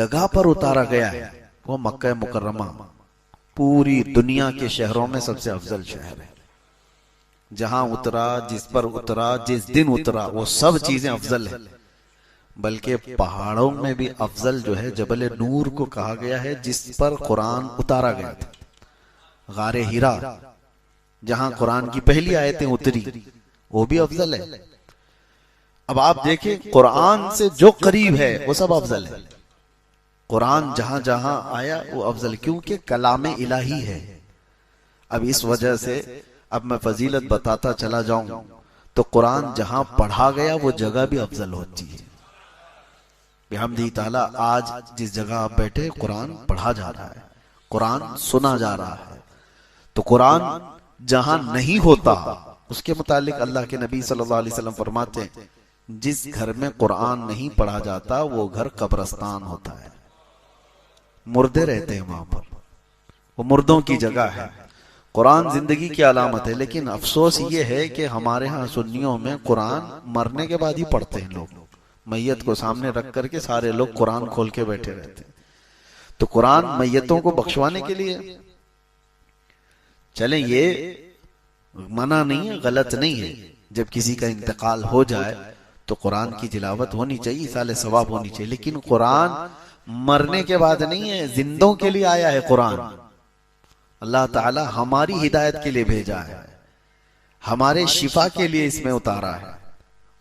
जगह पर उतारा गया है वो मक्का मुकर्रमा पूरी दुनिया के शहरों में सबसे अफजल शहर है। जहां उतरा, जिस पर उतरा, जिस दिन उतरा, वो सब चीजें अफजल है। बल्कि पहाड़ों में भी अफजल जो है जबल नूर को कहा गया है, जिस पर कुरान उतारा गया था। गारे हिरा जहां कुरान की पहली आयतें उतरी वो भी अफजल है। अब आप देखें कुरान से जो करीब है वो सब अफजल है। कुरान जहां जहां आया वो अफजल, क्योंकि कलाम इलाही है। अब इस वजह से अब मैं फजीलत बताता चला जाऊं तो कुरान जहां पढ़ा गया वो जगह भी अफजल होती है। बिहम्दी ताला आज जिस जगह आप बैठे कुरान पढ़ा जा रहा है, कुरान सुना जा रहा है। तो कुरान जहां नहीं होता उसके मुतालिक अल्लाह के नबी सल्लल्लाहु अलैहि वसल्लम फरमाते हैं, जिस घर में कुरान नहीं पढ़ा जाता वो घर कब्रिस्तान होता है। मुर्दे रहते हैं वहां पर, वो मुर्दों की जगह है। कुरान जिंदगी की अलामत है, लेकिन अफसोस ये है कि हमारे यहाँ सुन्नियों में कुरान मरने के बाद ही पढ़ते हैं। लोग मैयत को सामने रख करके सारे लोग कुरान खोल के बैठे रहते हैं। तो कुरान मैयतों को बख्शवाने के लिए, चले ये मना नहीं है, गलत नहीं है। जब किसी का इंतकाल हो जाए तो कुरान की तिलावत होनी चाहिए, साले सवाब होनी चाहिए। लेकिन कुरान मरने के बाद नहीं है, जिंदों के लिए आया है। कुरान अल्लाह ताला हमारी हिदायत के लिए भेजा है, हमारे शिफा के लिए इसमें उतारा है।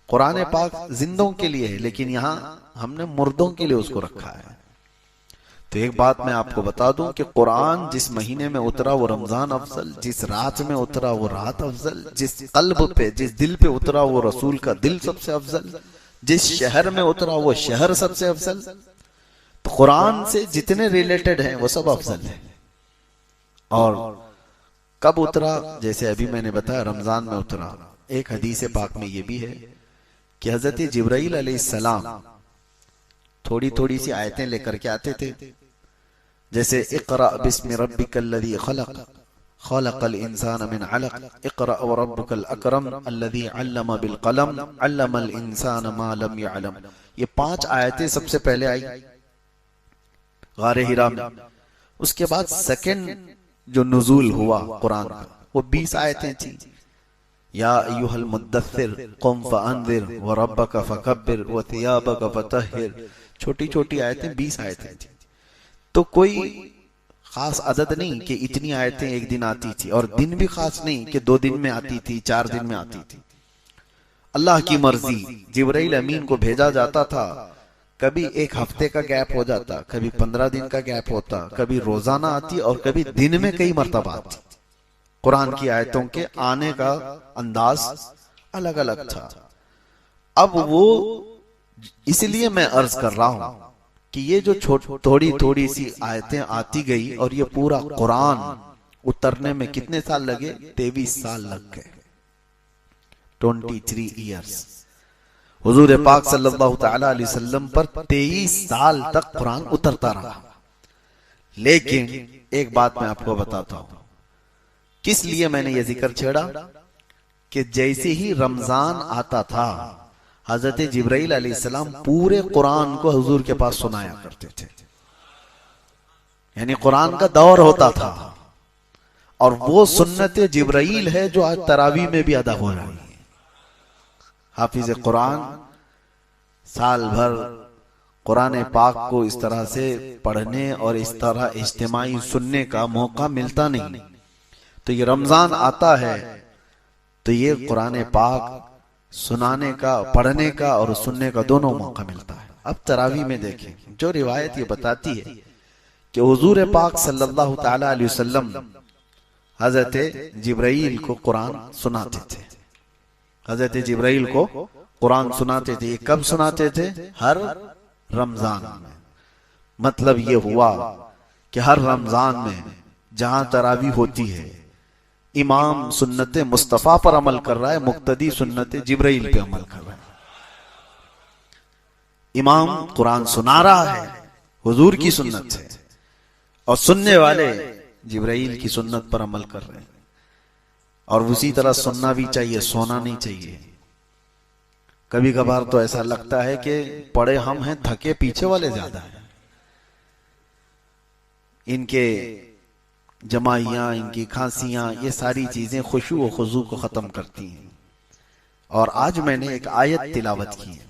कुरान पाक जिंदों के लिए है, लेकिन यहां हमने मुर्दों के लिए उसको रखा है। तो एक बात मैं आपको बता दूं कि कुरान जिस महीने में उतरा वो रमजान अफजल, जिस रात में उतरा वो रात अफजल, जिस कल्ब पे, जिस दिल पे उतरा वो रसूल का दिल सबसे अफजल, जिस शहर में उतरा वो शहर सबसे अफजल। तो कुरान से जितने रिलेटेड हैं वो सब अफजल है। और कब उतरा, जैसे अभी मैंने बताया रमजान में उतरा। एक हदीस पाक में ये भी है कि हजरत जिब्राइल अलैहिस्सलाम थोड़ी थोड़ी सी आयतें लेकर के आते थे, जैसे इक़रा बिस्मि रब्बिकल्लज़ी खलक़ खलक़ल इंसान मिन अलक़ इक़रा व रब्बुकल अकरम अल्लज़ी अल्लम बिल क़लम अल्लमल इंसान मा लम यअलम। ये 5 आयतें सबसे पहले आई गारे हिरा में। उसके बाद सेकंड जो नुज़ूल हुआ कुरान का वो 20 आयतें थी। या अय्युहल मुद्दस्सिर क़ुम फ़अन्ज़िर व रब्बक फ़कब्बिर व थियाबक फ़तहिर। छोटी छोटी आयतें 20 आयतें थी। तो कोई खास अदद नहीं कि इतनी आयतें एक दिन आती थी, और दिन भी खास नहीं कि 2 दिन में आती थी, 4 दिन में आती थी। अल्लाह की मर्जी, जिब्राइल अमीन को भेजा जाता था। कभी 1 हफ्ते का गैप हो जाता, कभी 15 दिन का गैप होता, कभी रोजाना आती और कभी दिन में कई मर्तबा आती। कुरान की आयतों के आने का अंदाज अलग अलग था। अब वो इसलिए मैं अर्ज कर रहा हूं कि ये जो थोड़ी थोड़ी सी आयतें आती गई और ये पूरा कुरान उतरने में कितने साल लगे? 23 साल लग गए, 23 ईयर्स। हुजूर पाक सल्लल्लाहु तआला अलैहि वसल्लम पर 23 साल तक कुरान उतरता रहा। लेकिन एक बात मैं आपको बताता हूं, किस लिए मैंने ये जिक्र छेड़ा कि जैसे ही रमजान आता था हजरत जिब्राइल अलैहिस्सलाम पूरे कुरान को हुजूर के पास सुनाया करते थे। यानी कुरान का दौर होता था, और वो सुन्नत जिब्राइल है जो आज तरावी में भी अदा हो रही है। हाफिज कुरान साल भर कुरान पाक को इस तरह से पढ़ने और इस तरह इज्तिमाई सुनने का मौका मिलता नहीं। तो ये रमजान आता है तो ये कुरान पाक सुनाने का, पढ़ने का और सुनने का दोनों मौका मिलता है। अब तरावी में देखें, जो रिवायत ये बताती है कि हुजूर पाक सल्लल्लाहु तआला अलैहि वसल्लम हजरत जिब्राइल को कुरान सुनाते थे। हजरत जिब्राइल को कुरान सुनाते थे। कब सुनाते थे? हर रमजान में। मतलब ये हुआ कि हर रमजान में जहां तरावी होती है, इमाम सुन्नत मुस्तफा पर अमल कर रहा है, मुक्तदी सुन्नत जिब्राइल पे अमल कर रहा है। इमाम कुरान सुना रहा है, हुजूर की सुन्नत है, और सुनने वाले जिब्राइल की सुन्नत पर अमल कर रहे हैं। और उसी तरह सुनना भी चाहिए, सोना नहीं चाहिए। कभी कभार तो ऐसा लगता है कि पढ़े हम हैं, थके पीछे वाले ज्यादा है। इनके जमाइयां, इनकी खांसियां, ये सारी चीजें खुशू और खुजू को खत्म करती हैं। और आज मैंने एक आयत तिलावत की है।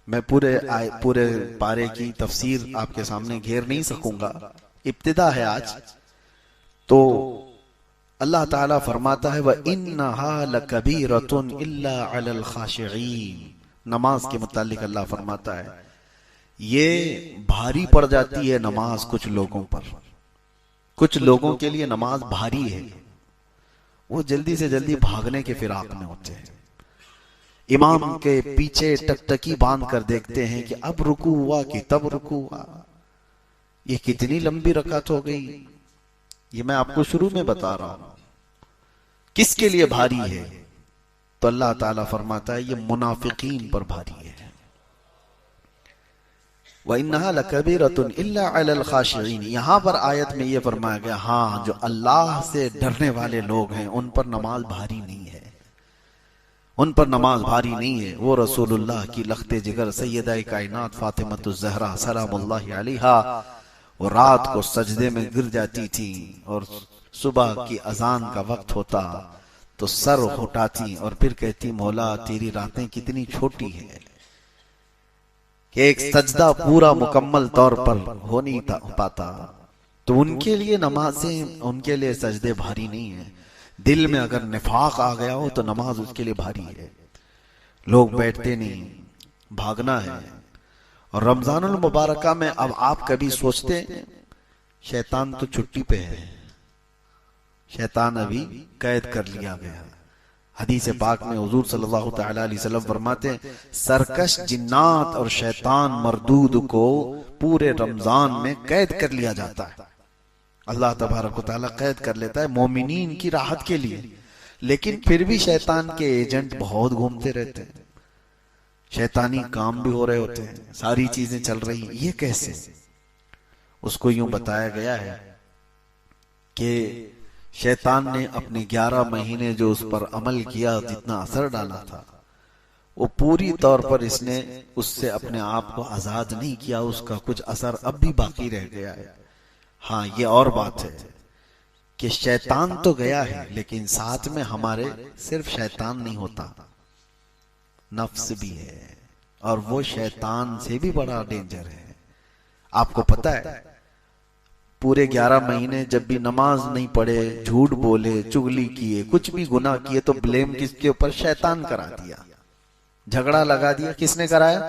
मैं पूरे पारे की तफसीर आपके सामने घेर नहीं सकूंगा, इब्तिदा है आज। तो अल्लाह ताला फरमाता है, व इन्नहा लकबीरतुन इल्ला अलल खाशिईन। नमाज के मुतालिक अल्लाह फरमाता है ये भारी पड़ जाती है नमाज कुछ लोगों पर। कुछ लोगों के लिए नमाज भारी है, वो जल्दी से जल्दी भागने के फिराक में होते हैं। इमाम के पीछे टकटकी बांध कर देखते हैं कि अब रुकू हुआ कि तब रुकू हुआ, ये कितनी लंबी रकात हो गई। ये मैं आपको शुरू में बता रहा हूं किसके लिए भारी है। तो अल्लाह ताला फरमाता है ये मुनाफिकीन पर भारी है। व इन्नहा लकबीरतुन इल्ला अलल खाशिईन। यहां पर आयत में ये फरमाया गया, हाँ जो अल्लाह से डरने वाले लोग हैं उन पर नमाज भारी नहीं है, उन पर नमाज भारी नहीं है। वो रसूलुल्लाह की लख्ते जिगर सैयदा कायनात फातिमतुज ज़हरा सलामुल्लाहि अलैहा, वो रात को सजदे में गिर जाती थी और सुबह की अजान का वक्त होता तो सर उठाती और फिर कहती, मौला तेरी रातें कितनी छोटी है कि एक सजदा पूरा मुकम्मल तौर पर हो नहीं पाता। तो उनके लिए नमाजें, उनके लिए सजदे भारी नहीं है। दिल में अगर निफाक आ गया हो तो नमाज उसके लिए भारी है। लोग बैठते नहीं, भागना है। और रमजानुल मुबारका में अब आप कभी सोचते, शैतान तो छुट्टी पे है, शैतान अभी कैद कर लिया गया। हदीस पाक में हुजूर सल्लल्लाहु तआला अलैहि वसल्लम फरमाते हैं, सरकश जिन्नात और शैतान मरदूद को पूरे रमजान में कैद कर लिया जाता है। अल्लाह तबारक व तआला कैद कर लेता है मोमिनीन की राहत के लिए। लेकिन फिर भी शैतान के एजेंट बहुत घूमते रहते हैं, शैतानी काम भी हो रहे होते हैं, सारी चीजें चल रही हैं। ये कैसे? उसको यूं बताया गया है कि शैतान ने अपने 11 महीने जो उस पर अमल किया, जितना असर डाला था, वो पूरी तौर पर इसने उससे अपने आप को आजाद नहीं किया। उसका कुछ असर अब भी बाकी रह गया है। हाँ, ये और बात है कि शैतान तो गया है, लेकिन साथ में हमारे सिर्फ शैतान नहीं होता, नफ्स भी है। और वो शैतान से भी बड़ा डेंजर है। आपको पता है, पूरे 11 महीने जब भी नमाज नहीं पढ़े, झूठ बोले, चुगली किए, कुछ भी गुनाह किए, तो ब्लेम किसके ऊपर? शैतान करा दिया। झगड़ा लगा दिया, किसने कराया?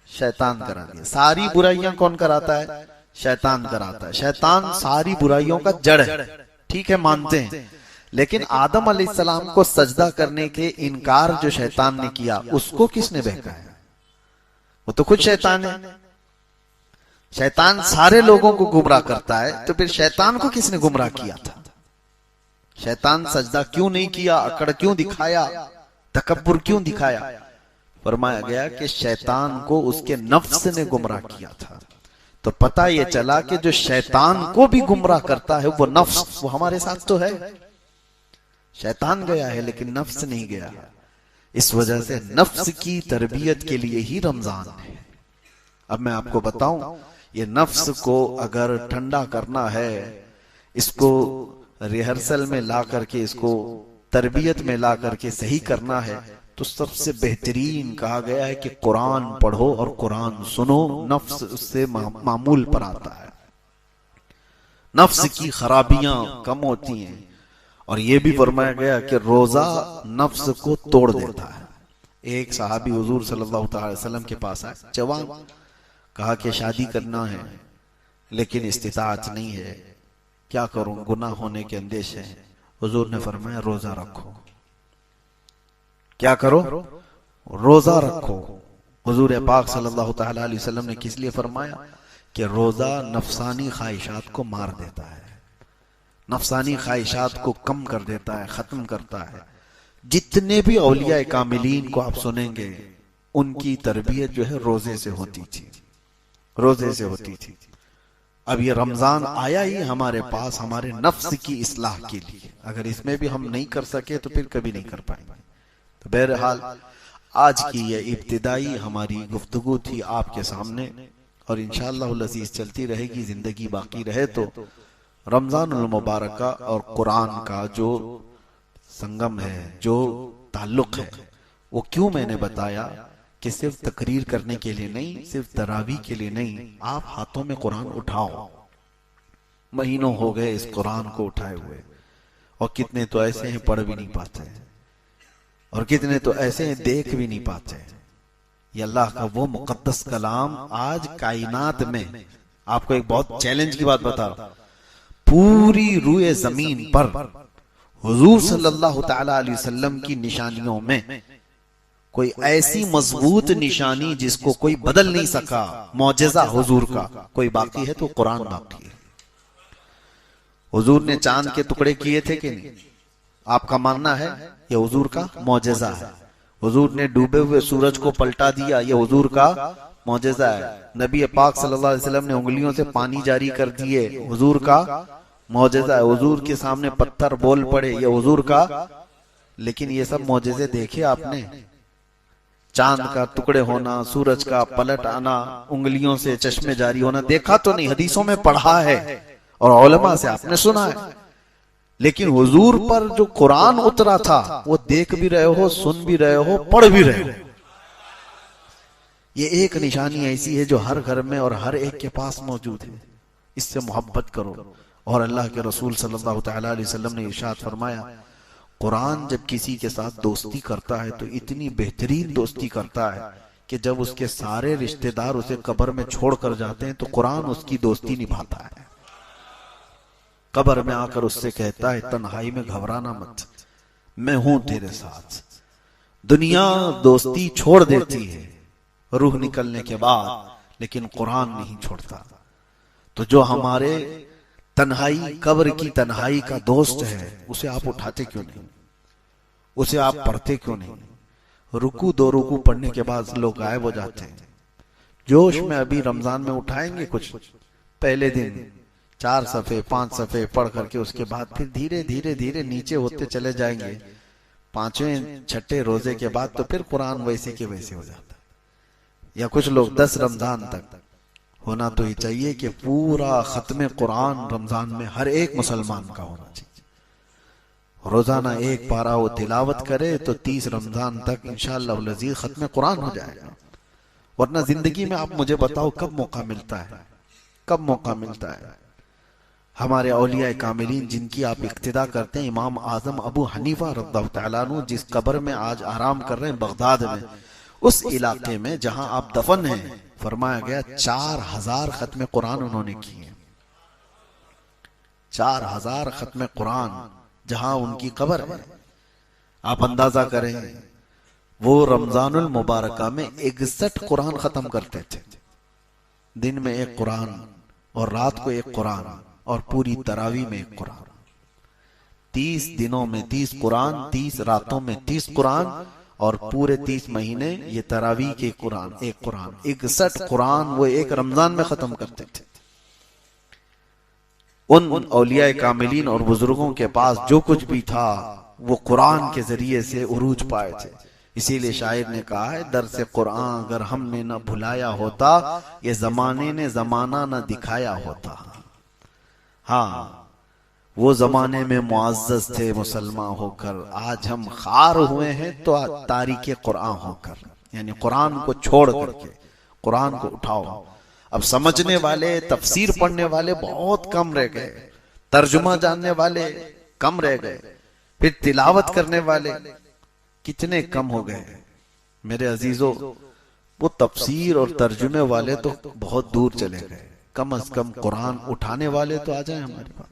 शैतान करा दिया। सारी बुराइयां कौन कराता है? शैतान कराता है। शैतान सारी बुराइयों का जड़ है, ठीक है, मानते हैं। लेकिन आदम अलैहिस्सलाम को सजदा करने के इनकार जो शैतान ने किया, उसको किसने बहकाया? वो तो खुद शैतान है। शैतान सारे लोगों को गुमराह करता है, तो फिर शैतान को किसने गुमराह किया था? शैतान सजदा क्यों नहीं किया? अकड़ क्यों दिखाया? तकब्बुर क्यों दिखाया? फरमाया गया कि शैतान को उसके नफ्स ने गुमराह किया था। तो पता ये चला कि जो शैतान को भी गुमराह करता है वो नफ्स, वो हमारे साथ तो है। शैतान गया है लेकिन नफ्स नहीं गया। इस वजह से नफ्स की तरबियत के लिए ही रमजान है। अब मैं आपको बताऊं, ये नफ्स को अगर ठंडा करना है, इसको रिहर्सल में ला करके, इसको तरबियत में ला करके सही करना है, तो सबसे बेहतरीन कहा गया है कि कुरान पढ़ो और कुरान सुनो। नफ्स उससे मामूल पर आता है, नफ्स की खराबियां कम होती हैं। और यह भी फरमाया गया कि रोजा नफ्स को तोड़ देता है। एक सहाबी हुजूर सल्लल्लाहु अलैहि वसल्लम के पास आए, जवान, कहा कि शादी करना है लेकिन इस्तिताअत नहीं है, क्या करूं, गुनाह होने के अंदेशे हैं। हुजूर ने फरमाया रोजा रखो। क्या करो? रोजा रखो। हुजूर पाक सल्लल्लाहु तआला अलैहि वसल्लम ने किस लिए फरमाया? कि रोजा नफसानी ख्वाहिशात को मार देता है, नफसानी ख्वाहिशात को कम कर देता है, खत्म करता है। जितने भी औलिया कामिलीन को आप सुनेंगे, उनकी तरबियत जो है रोजे से होती थी, रोजे से होती थी। अब ये रमजान आया ही हमारे पास हमारे नफ्स की इस्लाह के लिए। अगर इसमें भी हम नहीं कर सके तो फिर कभी नहीं कर पाएंगे। तो बहरहाल आज की ये इब्तिदाई हमारी गुफ्तगू थी आपके सामने, और इंशाअल्लाह अज़ीज़ चलती रहेगी, जिंदगी बाकी रहे तो रमजानुल मुबारक का और कुरान का जो संगम है, जो ताल्लुक है, वो क्यों मैंने बताया कि सिर्फ तकरीर करने के लिए नहीं, सिर्फ तरावी के लिए नहीं, आप हाथों में कुरान उठाओ। महीनों हो गए इस कुरान को उठाए हुए, और कितने तो ऐसे हैं पढ़ भी नहीं पाते, और कितने तो ऐसे हैं देख भी नहीं पाते। ये अल्लाह का वो मुकद्दस कलाम आज कायनात में, आपको एक बहुत चैलेंज की बात बता रहा हूं, पूरी रूए जमीन पर हुजूर सल्लल्लाहु तआला अलैहि वसल्लम की निशानियों में कोई ऐसी मजबूत निशानी जिसको कोई बदल नहीं सका, मौजज़ा हुजूर का कोई बाकी है तो कुरान बाकी है। हुजूर ने चांद के टुकड़े किए थे कि नहीं? आपका मानना है ये हुजूर का मौजज़ा है। हुजूर ने डूबे हुए सूरज को पलटा दिया, ये हुजूर का मौजज़ा है। नबी पाक सल्लल्लाहु अलैहि वसल्लम ने उंगलियों से पानी जारी कर दिए, हुजूर का मौजज़ा है। हुजूर के सामने पत्थर बोल पड़े, ये हुजूर का। लेकिन ये सब मौजज़े देखे आपने? चांद का टुकड़े होना, सूरज का पलट आना, उंगलियों से चश्मे जारी होना देखा तो नहीं, हदीसों में पढ़ा है और उलमा से आपने सुना है। लेकिन हुजूर पर जो कुरान उतरा था वो देख भी रहे हो, सुन भी रहे हो, पढ़ भी रहे हो। ये एक निशानी ऐसी है जो हर घर में और हर एक के पास मौजूद है। इससे मोहब्बत करो। और अल्लाह के रसूल सल्लल्लाहु तआला अलैहि वसल्लम ने इरशाद फरमाया, कुरान जब किसी के साथ दोस्ती करता है तो इतनी बेहतरीन दोस्ती करता है कि जब उसके सारे रिश्तेदार उसे कब्र में छोड़ कर जाते हैं तो कुरान उसकी दोस्ती निभाता है। कब्र में आकर उससे कहता है, तन्हाई में घबराना मत, मैं हूं तेरे साथ। दुनिया दोस्ती छोड़ देती है रूह निकलने के बाद, लेकिन कुरान नहीं छोड़ता। तो जो हमारे तन्हाई, कब्र की तन्हाई का दोस्त है, उसे आप उठाते क्यों नहीं? उसे आप पढ़ते क्यों नहीं? रुकू दो रुकू पढ़ने के बाद लोग गायब हो जाते हैं। जोश में अभी रमजान में उठाएंगे कुछ, पहले दिन 4 सफ़े 5 सफ़े पढ़ करके उसके बाद फिर धीरे धीरे धीरे नीचे होते चले जाएंगे। 5वें 6ठे रोजे के बाद तो फिर कुरान वैसे के वैसे हो जाता है। या कुछ लोग 10 रमजान तक, होना तो ये चाहिए कि पूरा खत्म कुरान रमजान में हर एक मुसलमान का होना चाहिए। रोजाना एक पारा वो तिलावत करे तो 30 रमजान तक इंशाअल्लाह अज़ीज़ खत्म कुरान हो जाएगा। वरना जिंदगी में आप मुझे बताओ कब मौका मिलता है, कब मौका मिलता है? हमारे औलिया कामिलीन जिनकी आप इक्तिदा करते हैं, इमाम आजम अबू हनीफा रज़ियल्लाहु तआला अन्हु जिस कब्र में आज आराम कर रहे हैं बगदाद में, उस इलाके में जहां आप दफन हैं, फरमाया गया 4000 खत्म कुरान उन्होंने किए। 4000 खत्म कुरान जहां उनकी कब्र है। आप अंदाजा करें, वो रमजानुल मुबारका में 61 कुरान खत्म करते थे। दिन में एक कुरान और रात को एक कुरान और पूरी तरावी में एक कुरान। 30 दिनों में 30 कुरान, 30 रातों में 30 कुरान और पूरे 30 महीने ये तरावी के कुरान, एक कुरान 61 कुरान वो एक रमजान में खत्म करते थे। उन औलिया कामिलीन और बुजुर्गों के पास जो कुछ भी था वो कुरान के जरिए से उरूज पाए थे। इसीलिए शायर ने कहा है, दर से कुरान अगर हमने न भुलाया होता, ये जमाने ने जमाना न दिखाया होता। हाँ, वो जमाने में मुअज़्ज़ज़ थे मुसलमान होकर, आज हम खार हुए हैं तो तारीके कुरान होकर। यानी कुरान को छोड़ करके कुरान को उठाओ। अब समझने वाले, तफसीर पढ़ने वाले बहुत कम रह गए, तर्जुमा जानने वाले कम रह गए, फिर तिलावत करने वाले कितने कम हो गए। मेरे अजीजों, वो तफसीर और तर्जुमे वाले तो बहुत दूर चले गए। कम से कम कुरान उठाने वाले तो आ जाए हमारे पास।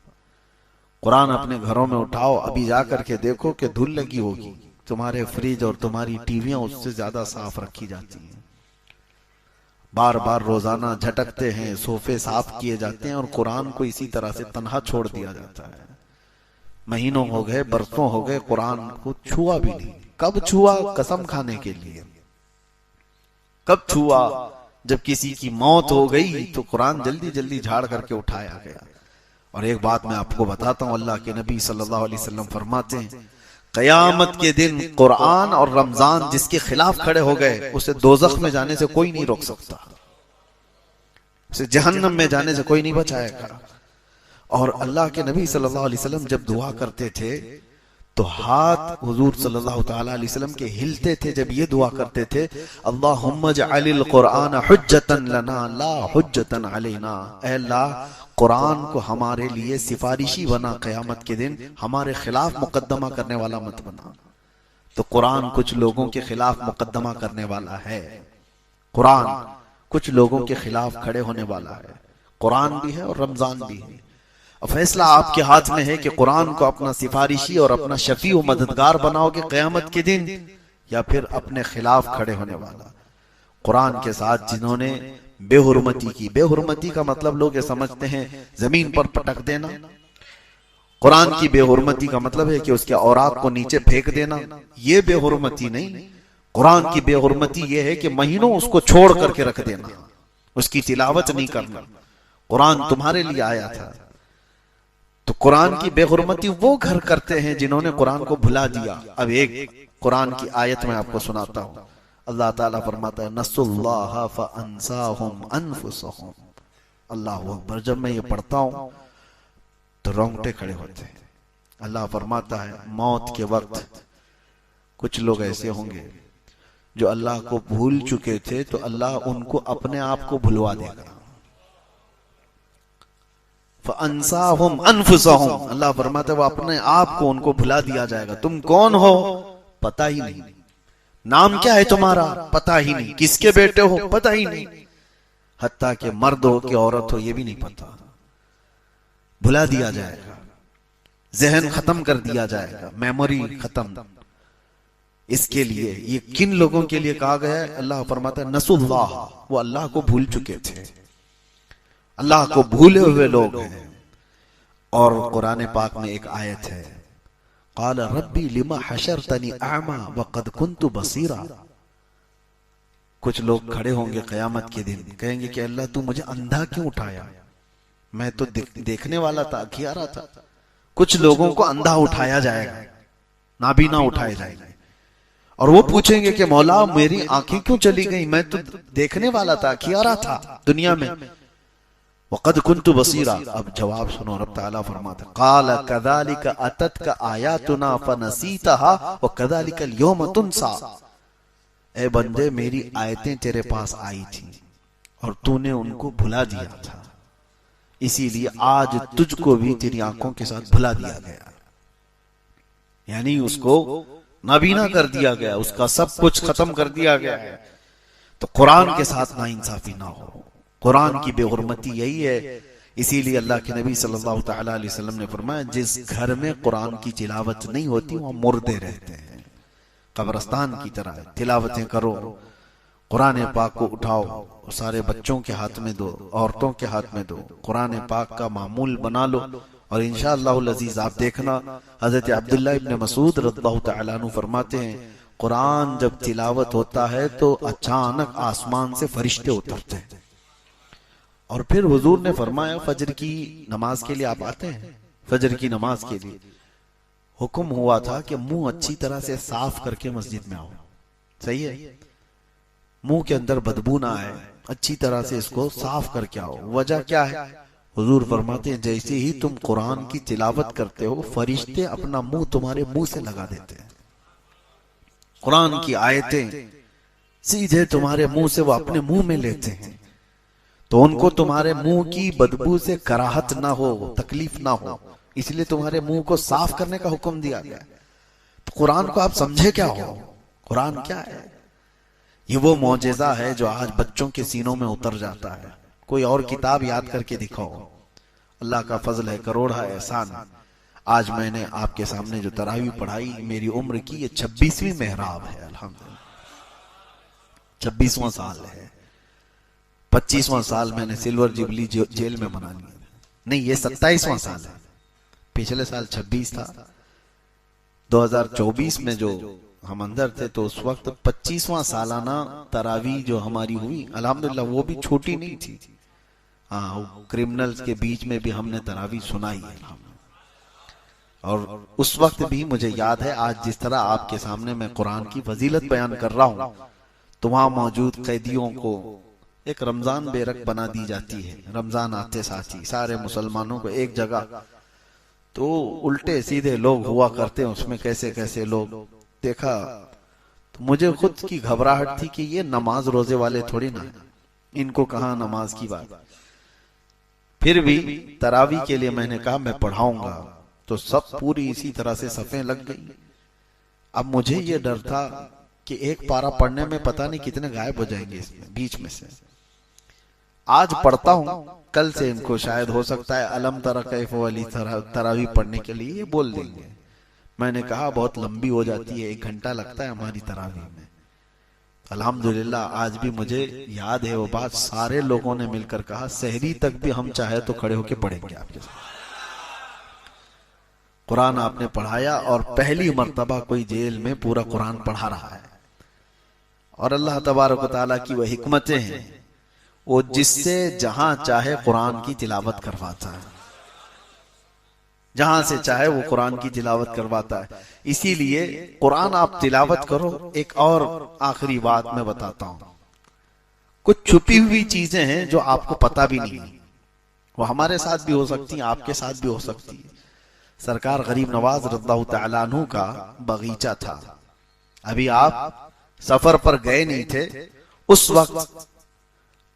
कुरान अपने घरों में उठाओ। अभी जाकर के देखो कि धूल लगी होगी, तुम्हारे फ्रिज और तुम्हारी टीवियां उससे ज्यादा साफ रखी जाती हैं। बार बार रोजाना झटकते हैं, सोफे साफ किए जाते हैं और कुरान को इसी तरह से तन्हा छोड़ दिया जाता है। महीनों हो गए, बरसों हो गए, कुरान को छुआ भी नहीं। कब छुआ? कसम खाने के लिए। कब छुआ? जब किसी की मौत हो गई तो कुरान जल्दी जल्दी झाड़ करके उठाया गया। और एक बात मैं आपको बताता हूं, अल्लाह के नबी सल्लल्लाहु अलैहि वसल्लम फरमाते हैं, कयामत के दिन कुरान और रमजान जिसके खिलाफ खड़े हो गए, उसे दोजख में जाने से कोई नहीं रोक सकता। से जहन्नम में जाने से कोई नहीं बचाएगा। और अल्लाह के नबी सल्लल्लाहु अलैहि वसल्लम जब दुआ करते थे तो हाथ हुजूर सल्लल्लाहु ताला अलैहि वसल्लम के हिलते थे जब ये दुआ करते थे, अल्लाहुम्मा जअलिल कुरान हुज्जतन लना ला हुज्जतन अलैना। ऐ अल्लाह, कुरान को हमारे लिए सिफारिशी बना, क़यामत के दिन हमारे खिलाफ मुकद्दमा करने वाला मत बना। तो कुरान कुछ लोगों के खिलाफ मुकद्दमा करने वाला है, कुरान कुछ लोगों के खिलाफ खड़े होने वाला है। कुरान भी है और रमजान भी है। फैसला आपके हाथ में है कि कुरान को अपना सिफारिशी और अपना शफी व मददगार बनाओगे क़यामत के दिन, या फिर अपने खिलाफ खड़े होने वाला। कुरान के साथ जिन्होंने बेहुरमती की, बेहुरमती का मतलब लोग ये समझते हैं जमीन पर पटक देना। कुरान की बेहुरमती का मतलब है कि उसके औरात को नीचे फेंक देना, ये बेहुरमती नहीं। कुरान की बेहुरमती ये है कि महीनों उसको छोड़ करके रख देना, उसकी तिलावत नहीं करना। कुरान तुम्हारे लिए आया था। तो कुरान की बेहुरमती वो घर करते हैं जिन्होंने कुरान को भुला दिया। अब एक कुरान की आयत में आपको सुनाता हूं। अल्लाह ताला फरमाता है, नसुल्लाह फअंसाहुम अनफुसहुम। अल्लाहु अकबर। जब मैं ये पढ़ता हूं तो रोंगटे खड़े होते हैं। अल्लाह फरमाता है, मौत के वक्त कुछ लोग ऐसे होंगे जो अल्लाह को भूल चुके थे, तो अल्लाह उनको अपने आप को भुलवा देगा। फअंसाहुम अनफुसहुम। अल्लाह फरमाता है वो अपने आप को उनको भुला दिया जाएगा। तुम कौन हो पता ही नहीं, नाम क्या है तुम्हारा पता ही नहीं, किसके बेटे हो पता ही नहीं, हत्ता के मर्द हो कि औरत हो ये भी नहीं पता। भुला दिया जाएगा, जहन खत्म कर दिया जाएगा, मेमोरी खत्म। इसके लिए ये किन लोगों के लिए कहा गया है? अल्लाह फरमाता है नसुल्लाह, वो अल्लाह को भूल चुके थे, अल्लाह को भूले हुए लोग हैं। और कुरान पाक में एक आयत है, क़ाल रब्बी लिमा हशरतनी अमा वक़द कुन्तु बसीरा। कुछ लोग खड़े होंगे क़यामत के दिन, कहेंगे कि अल्लाह तू मुझे अंधा क्यों उठाया, मैं तो देखने वाला था, अखियारा था। कुछ लोगों को अंधा उठाया जाएगा, नाबीना उठाए जाएंगे, और वो पूछेंगे कि मौला मेरी आंखें क्यों चली गई, मैं तो देखने वाला था, अखियारा था दुनिया में। वक़द कुन्तु बसीरा। अब जवाब सुनो, रब ताला फरमाता है, क़ाल कज़ालिका अततका आयातुना फनसीतहा व कज़ालिकल यौम तुनसा। ए बंदे, मेरी आयतें तेरे पास आई थी और तूने उनको भुला दिया था, इसीलिए आज तुझको भी तेरी आंखों के साथ भुला दिया गया, यानी उसको नाबीना कर दिया गया, उसका सब कुछ खत्म कर दिया गया है। तो कुरान के साथ नाइंसाफी ना हो, कुरान की बेहुरमती यही है। इसीलिए अल्लाह के नबी सल्लल्लाहु ताला अलैहि वसल्लम ने फरमाया, जिस घर में कुरान की तिलावत नहीं होती वहां मुर्दे रहते हैं, कब्रिस्तान की तरह। तिलावतें करो, कुरान पाक को उठाओ, सारे बच्चों के हाथ में दो, औरतों के हाथ में दो, कुरान पाक का मामूल बना लो। और इंशाअल्लाहुल अज़ीज़ आप देखना, हज़रत अब्दुल्लाह इब्न मसूद रज़ियल्लाहु तआला अन्हु फरमाते हैं, कुरान जब तिलावत होता है तो अचानक आसमान से फरिश्ते उतरते हैं। और फिर हुजूर ने फरमाया, फजर की नमाज के लिए आप आते हैं, फजर की नमाज के लिए हुक्म हुआ था कि मुंह अच्छी तरह से साफ करके मस्जिद में आओ। सही है, मुंह के अंदर बदबू ना आए, अच्छी तरह से इसको साफ करके आओ। वजह क्या है? हुजूर फरमाते हैं, जैसे ही तुम कुरान की तिलावत करते हो, फरिश्ते अपना मुंह तुम्हारे मुंह से लगा देते हैं। कुरान की आयतें सीधे तुम्हारे मुंह से वो अपने मुंह में लेते हैं, तो उनको तुम्हारे मुंह की बदबू से कराहत ना हो, तकलीफ ना हो, इसलिए तुम्हारे मुंह को साफ करने का हुक्म दिया गया। तो कुरान को आप समझे क्या हो? कुरान क्या है? ये वो मौजेजा है जो आज बच्चों के सीनों में उतर जाता है। कोई और किताब याद करके दिखाओ। अल्लाह का फजल है, करोड़ा एहसान। आज मैंने आपके सामने जो तरावी पढ़ाई, मेरी उम्र की ये 26वीं मेहराब है, अल्हम्दुलिल्लाह 26वां साल है। 25वां साल मैंने सिल्वर जुबली जेल में मना लिया। नहीं, ये 27वां साल है, पिछले साल 26 था। 2024 में जो हम अंदर थे तो उस वक्त 25वां सालाना तरावी जो हमारी हुई, अल्हम्दुलिल्लाह वो भी छोटी नहीं थी। हाँ, क्रिमिनल्स के बीच में भी हमने तरावी सुनाई है। और उस वक्त भी मुझे याद है, आज जिस तरह आपके सामने मैं कुरान की फजीलत बयान कर रहा हूं, तो वहां मौजूद कैदियों को एक रमजान बेरक बना दी जाती है। रमजान आते साथ ही सारे मुसलमानों को एक जगह, तो उल्टे सीधे लोग हुआ करते हैं उसमें, कैसे कैसे लोग देखा तो मुझे खुद की घबराहट थी कि ये नमाज रोजे वाले थोड़ी ना, इनको कहाँ नमाज की बात। फिर भी तरावी के लिए मैंने कहा मैं पढ़ाऊंगा, तो सब पूरी इसी तरह से सफ़ें लग गई। अब मुझे ये डर था कि एक पारा पढ़ने में पता नहीं कितने गायब हो जाएंगे इसमें बीच में से। आज पढ़ता हूं, कल से इनको शायद हो सकता है अलम तरा कैफ वाली तरावी पढ़ने के लिए ये बोल देंगे। मैंने कहा बहुत लंबी हो जाती है, 1 घंटा लगता है हमारी तरावी में। अल्हम्दुलिल्लाह आज भी मुझे याद है वो बात, सारे लोगों ने मिलकर कहा सहरी तक भी हम चाहे तो खड़े होकर पढ़ेंगे आपके साथ। कुरान आपने पढ़ाया और पहली मर्तबा कोई जेल में पूरा कुरान पढ़ा रहा है। और अल्लाह तबारक व तआला की वह हिकमतें हैं, वो जिससे जहां चाहे कुरान की तिलावत करवाता है, जहां से चाहे वो कुरान की तिलावत करवाता है। इसीलिए कुरान आप तिलावत करो। एक और आखिरी बात मैं बताता हूं, कुछ छुपी हुई चीजें हैं जो आपको पता भी नहीं, वो हमारे साथ भी हो सकती हैं, आपके साथ भी हो सकती है। सरकार गरीब नवाज रज़ियल्लाहु तआला अन्हु का बगीचा था। अभी आप सफर पर गए नहीं थे, उस वक्त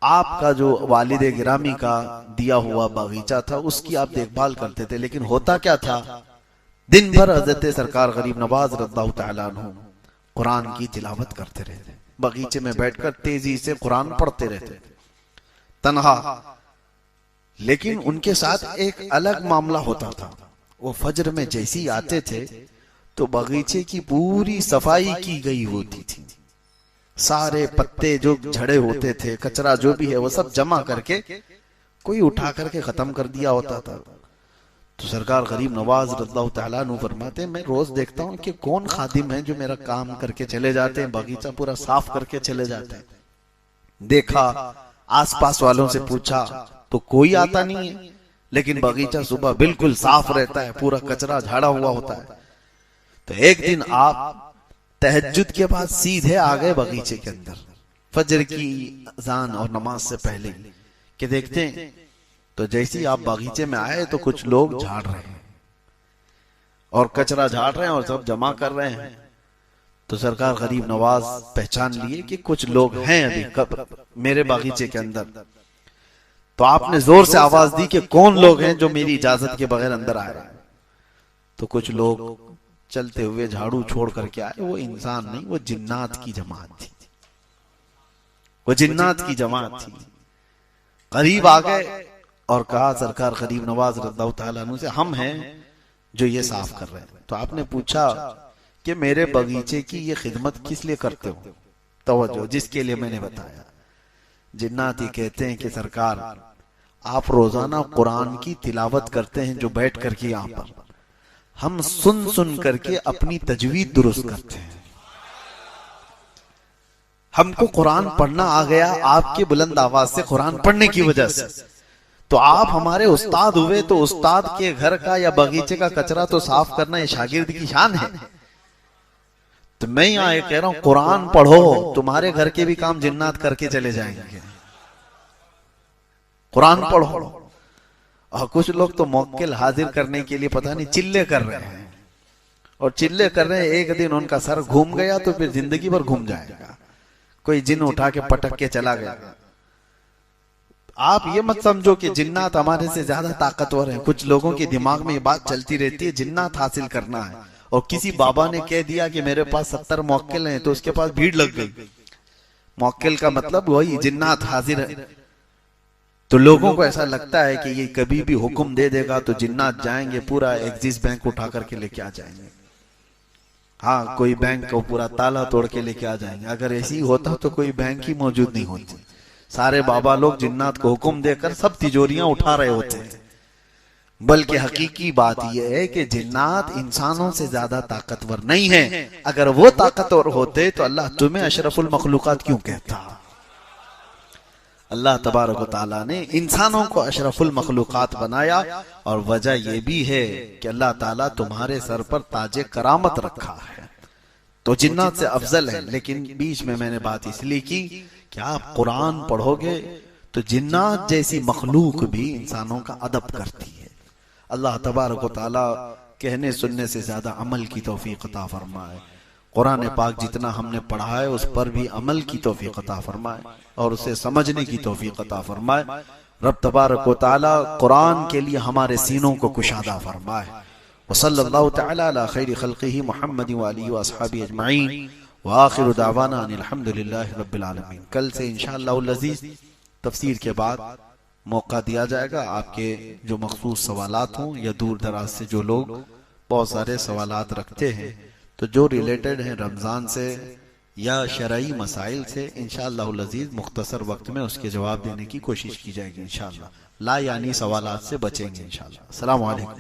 आपका जो वालिद गिरामी का दिया हुआ बगीचा था उसकी आप देखभाल करते थे। लेकिन होता क्या था, दिन भर हजरत सरकार गरीब नवाज रज़ियल्लाहु तआला अन्हु कुरान की तिलावत करते रहते, बगीचे में बैठकर तेजी से कुरान पढ़ते रहते तन्हा। लेकिन उनके साथ एक अलग मामला होता था। वो फजर में जैसी आते थे तो बगीचे की पूरी सफाई की गई होती थी। सारे पत्ते जो झड़े होते थे, कचरा जो भी है, वो सब जमा करके कोई उठा करके खत्म कर दिया होता था। तो सरकार गरीब नवाज रज़ियल्लाहु तआला अन्हु फरमाते, मैं रोज देखता हूं कि कौन खादिम है जो मेरा काम करके चले जाते हैं, बगीचा पूरा साफ करके चले जाते हैं। देखा, आसपास वालों से पूछा तो कोई आता नहीं है, लेकिन बगीचा सुबह बिल्कुल साफ रहता है, पूरा कचरा झाड़ा हुआ होता है। तो एक दिन आप तहज्जुद के बाद सीधे आ गए बगीचे के अंदर, फजर की अज़ान और नमाज से पहले कि देखते हैं। तो जैसे ही आप बगीचे में आए तो कुछ लोग झाड़ रहे हैं और कचरा झाड़ रहे हैं और सब जमा कर रहे हैं। तो सरकार गरीब नवाज पहचान लिए कि कुछ लोग हैं अभी मेरे बगीचे के अंदर। तो आपने जोर से आवाज दी कि कौन लोग हैं जो मेरी इजाजत के बगैर अंदर आ रहे हैं। तो कुछ लोग चलते हुए झाड़ू छोड़ करके आए। वो इंसान नहीं, वो जिन्नात की जमात थी, वो जिन्नात की जमात थी। करीब आ गए और कहा सरकार गरीब नवाज रज़ियल्लाहु तआला अन्हु से, हम हैं जो ये साफ कर रहे हैं। तो आपने पूछा कि मेरे बगीचे की ये खिदमत किस लिए करते हो? तवज्जो, जिसके लिए मैंने बताया। जिन्नात ही कहते हैं कि सरकार आप रोजाना कुरान की तिलावत करते हैं जो बैठ करके यहाँ पर, हम सुन सुन करके अपनी तजवीद दुरुस्त करते हैं। हमको कुरान पढ़ना आ गया आपके बुलंद आवाज से, कुरान पढ़ने की वजह से। तो आप हमारे उस्ताद हुए, तो उस्ताद के घर का या बगीचे का कचरा तो साफ करना ये शागिर्द की शान है। तो मैं यहाँ ये कह रहा हूं, कुरान पढ़ो, तुम्हारे घर के भी काम जिन्नात करके चले जाएंगे। कुरान पढ़ो। और कुछ लोग तो मौक्किल हाजिर करने के लिए पता नहीं चिल्ले कर रहे हैं, और चिल्ले कर रहे हैं, एक दिन उनका सर घूम गया तो फिर जिंदगी भर घूम जाएगा। कोई जिन उठा के पटक के चला गया। आप ये मत समझो कि जिन्नात हमारे से ज्यादा ताकतवर हैं। कुछ लोगों के दिमाग में ये बात चलती रहती है जिन्नात हासिल करना है, और किसी बाबा ने कह दिया कि मेरे पास 70 मौक्किल हैं, तो उसके पास भीड़ लग गई। मौक्किल का मतलब वही जिन्नात हाजिर है। तो लोगों को ऐसा लगता है कि ये कभी भी हुक्म दे देगा तो जिन्नात जाएंगे, पूरा एक्सिस बैंक उठा करके लेके आ जाएंगे। हाँ, कोई बैंक को पूरा ताला तोड़ के लेके आ जाएंगे। अगर ऐसी ही होता तो कोई बैंक ही मौजूद नहीं होती। सारे बाबा लोग जिन्नात को हुक्म देकर सब तिजोरियां उठा रहे होते हैं। बल्कि हकीकी बात यह है कि जिन्नात इंसानों से ज्यादा ताकतवर नहीं है। अगर वो ताकतवर होते तो अल्लाह तुम्हें अशरफुल मखलूकात क्यों कहता? अल्लाह तबारक व तआला ने इंसानों को अशरफुल मखलूकात बनाया, और वजह यह भी है कि अल्लाह ताला तुम्हारे सर पर ताजे करामत रखा है। तो जिन्नात से अफजल है। लेकिन बीच में मैंने बात इसलिए की कि आप कुरान पढ़ोगे तो जिन्नात जैसी मखलूक भी इंसानों का अदब करती है। अल्लाह तबारक व तआला कहने सुनने से ज्यादा अमल की तौफीक अता फरमाए। कुरान पाक जितना हमने पढ़ा है उस पर भी अमल की तौफीक अता फरमाए और उसे समझने की तौफीक अता फरमाए। रब तबारक व तआला कुरान के लिए हमारे सीनों को कुशादा फरमाए। व सल्लल्लाहु तआला अला खैरि खल्क़िही मुहम्मद व आलिहि व अस्हाबिही अजमईन व आखिरु दावाना अनिल हम्दुलिल्लाहि रब्बिल आलमीन। कल से इंशाअल्लाहुल अज़ीज़ तफसीर के बाद मौका दिया जाएगा। आपके जो मखसूस सवालात हों या दूर दराज से जो लोग बहुत सारे सवालात रखते हैं तो जो रिलेटेड हैं रमज़ान से या शरई मसाइल से, इंशाअल्लाहुल अज़ीज़ मुख्तसर वक्त में उसके जवाब देने की कोशिश की जाएगी इंशाअल्लाह। ला यानी सवालात से बचेंगे इंशाअल्लाह। अस्सलामु अलैकुम।